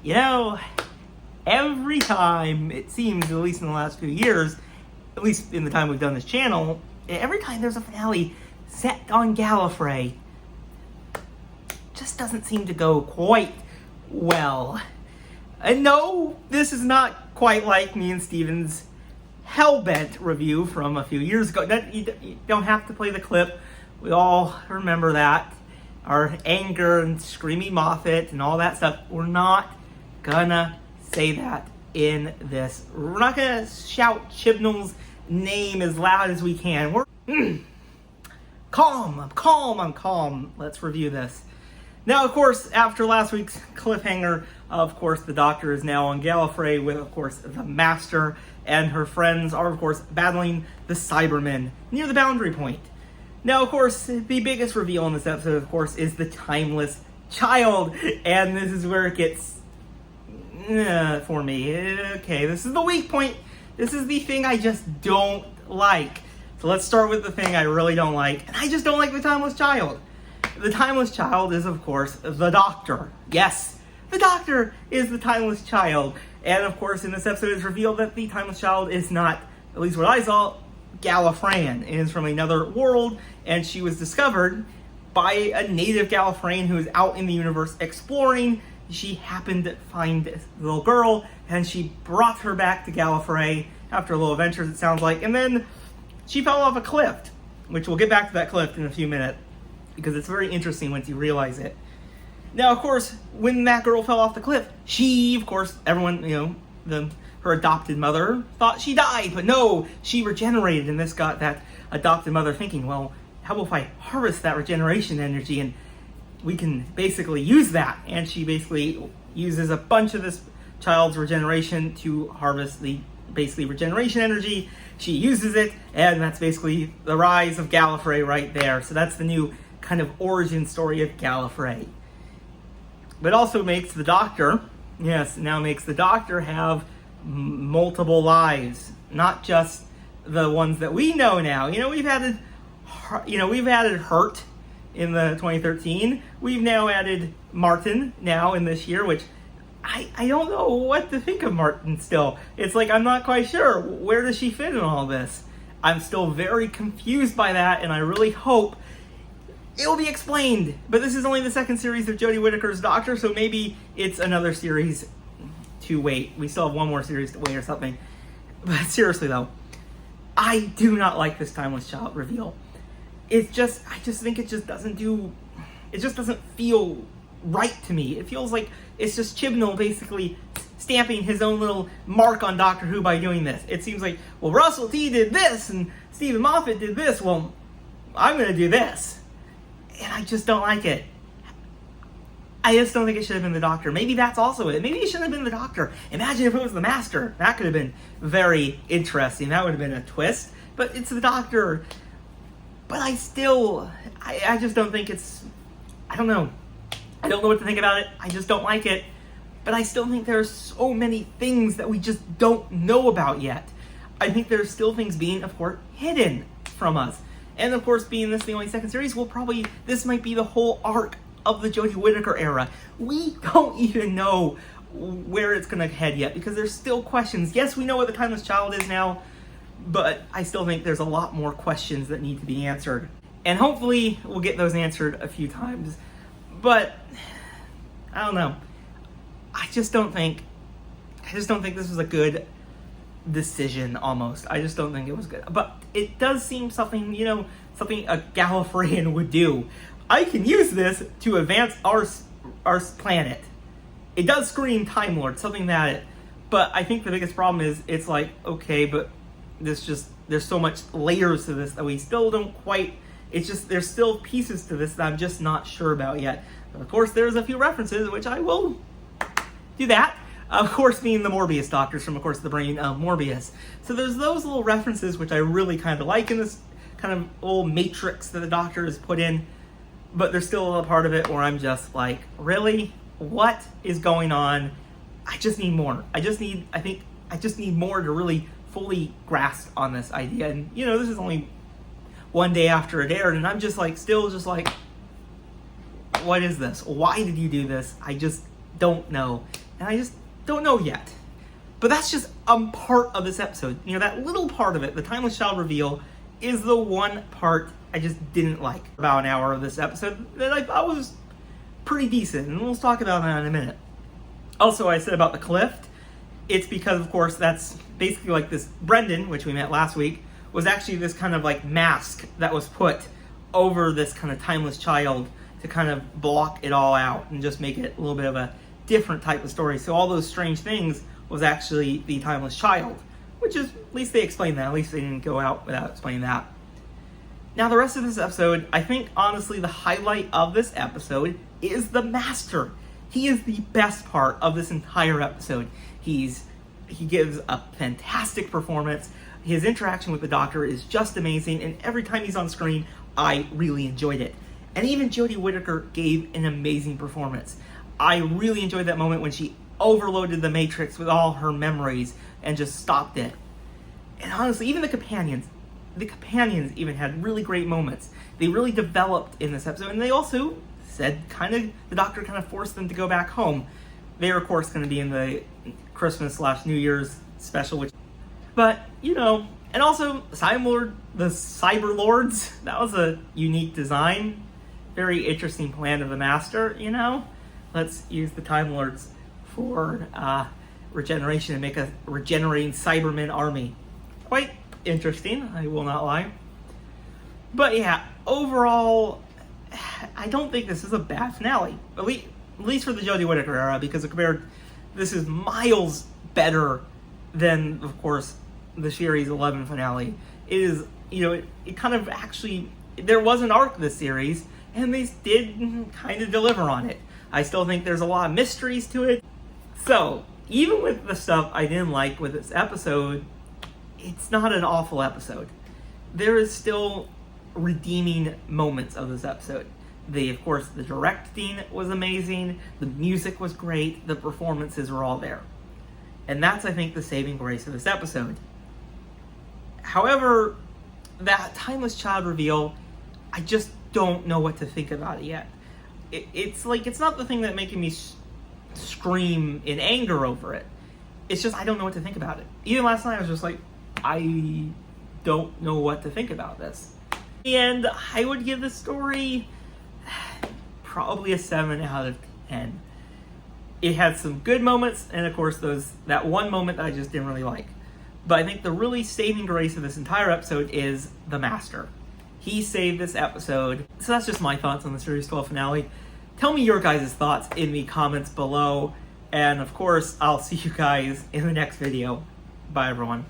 You know, every time, it seems, at least in the last few years, at least in the time we've done this channel, every time there's a finale set on Gallifrey, just doesn't seem to go quite well. And no, this is not quite like me and Steven's Hellbent review from a few years ago. You don't have to play the clip. We all remember that. Our anger and screaming Moffat and all that stuff. We're not gonna say that in this. We're not gonna shout Chibnall's name as loud as we can. We're calm. I'm calm. Let's review this. Now, of course, after last week's cliffhanger, of course, the Doctor is now on Gallifrey with, of course, the Master and her friends are, of course, battling the Cybermen near the boundary point. Now, of course, the biggest reveal in this episode, of course, is the Timeless Child, and this is where it gets, for me. Okay, this is the weak point. This is the thing I just don't like. So let's start with the thing I really don't like, and I just don't like the Timeless Child. The Timeless Child is, of course, the Doctor. Yes, the Doctor is the Timeless Child. And, of course, in this episode, it's revealed that the Timeless Child is not, at least what I saw, Gallifreyan. It is from another world, and she was discovered by a native Gallifreyan who is out in the universe exploring. She happened to find this little girl, and she brought her back to Gallifrey after a little adventures, it sounds like. And then she fell off a cliff, which we'll get back to that cliff in a few minutes, because it's very interesting once you realize it. Now, of course, when that girl fell off the cliff, she, of course, everyone, her adopted mother thought she died, but no, she regenerated, and this got that adopted mother thinking, well, how about if I harvest that regeneration energy and we can basically use that? And she basically uses a bunch of this child's regeneration to harvest the regeneration energy. She uses it, and that's basically the rise of Gallifrey right there. So that's the new kind of origin story of Gallifrey. But also makes the Doctor, makes the Doctor have multiple lives, not just the ones that we know now. We've added Hurt in the 2013. We've now added Martin now in this year, which I don't know what to think of Martin still. It's like I'm not quite sure. Where does she fit in all this? I'm still very confused by that, and I really hope it will be explained. But this is only the second series of Jodie Whittaker's Doctor, so maybe it's another series to wait. We still have one more series to wait or something. But seriously though, I do not like this Timeless Child reveal. I just think it just doesn't feel right to me. It feels like it's just Chibnall basically stamping his own little mark on Doctor Who by doing this. It seems like, well, Russell T did this and Stephen Moffat did this. Well, I'm going to do this. And I just don't like it. I just don't think it should have been the Doctor. Maybe that's also it. Maybe it shouldn't have been the Doctor. Imagine if it was the Master. That could have been very interesting. That would have been a twist. But it's the Doctor. But I just don't think it's... I don't know. I don't know what to think about it. I just don't like it. But I still think there's so many things that we just don't know about yet. I think there's still things being, of course, hidden from us. And of course, being this the only second series, this might be the whole arc of the Jodie Whittaker era. We don't even know where it's going to head yet, because there's still questions. Yes, we know what the Timeless Child is now, but I still think there's a lot more questions that need to be answered. And hopefully, we'll get those answered a few times. But, I don't know. I just don't think this was a good decision, almost. I just don't think it was good. But it does seem something a Gallifreyan would do. I can use this to advance our planet. It does scream Time Lord, something that but I think the biggest problem is it's like, okay, but there's so much layers to this that we still don't quite, there's still pieces to this that I'm just not sure about yet. But of course, there's a few references, which I will do that. Of course, being the Morbius doctors from, of course, the brain of Morbius. So there's those little references which I really kind of like in this kind of old matrix that the Doctor has put in. But there's still a part of it where I'm just like, really? What is going on? I just need more. I just need more to really fully grasp on this idea. And, this is only one day after it aired, and I'm just like, still just like, what is this? Why did you do this? I just don't know. and I just don't know yet. But that's just a part of this episode. You know, that little part of it, the Timeless Child reveal, is the one part I just didn't like about an hour of this episode that I thought was pretty decent, and we'll talk about that in a minute. Also, I said about the Clift, it's because, of course, that's basically like this Brendan, which we met last week, was actually this kind of like mask that was put over this kind of Timeless Child to kind of block it all out and just make it a little bit of a different type of story. So all those strange things was actually the Timeless Child, which is, at least they explained that. At least they didn't go out without explaining that. Now, the rest of this episode, I think, honestly, the highlight of this episode is the Master. He is the best part of this entire episode. He gives a fantastic performance. His interaction with the Doctor is just amazing, and every time he's on screen, I really enjoyed it. And even Jodie Whittaker gave an amazing performance. I really enjoyed that moment when she overloaded the Matrix with all her memories and just stopped it. And honestly, even the companions even had really great moments. They really developed in this episode, and they also said the Doctor kind of forced them to go back home. They're, of course, going to be in the Christmas/New Year's special, but, you know, and also the Cyber Lords, that was a unique design. Very interesting plan of the Master, you know? Let's use the Time Lords for regeneration and make a regenerating Cybermen army. Quite interesting, I will not lie. But yeah, overall, I don't think this is a bad finale. At least for the Jodie Whittaker era, because this is miles better than, of course, the Series 11 finale. It is, you know, it kind of actually, there was an arc this series, and they did kind of deliver on it. I still think there's a lot of mysteries to it. So, even with the stuff I didn't like with this episode, it's not an awful episode. There is still redeeming moments of this episode. Of course, the directing was amazing, the music was great, the performances were all there. And that's, I think, the saving grace of this episode. However, that Timeless Child reveal, I just don't know what to think about it yet. It's not the thing that making me scream in anger over it. It's just I don't know what to think about it. Even last night I was just like, I don't know what to think about this. And I would give the story probably a 7 out of 10. It had some good moments, and of course that one moment that I just didn't really like. But I think the really saving grace of this entire episode is the Master. He saved this episode. So that's just my thoughts on the Series 12 finale. Tell me your guys' thoughts in the comments below. And of course, I'll see you guys in the next video. Bye, everyone.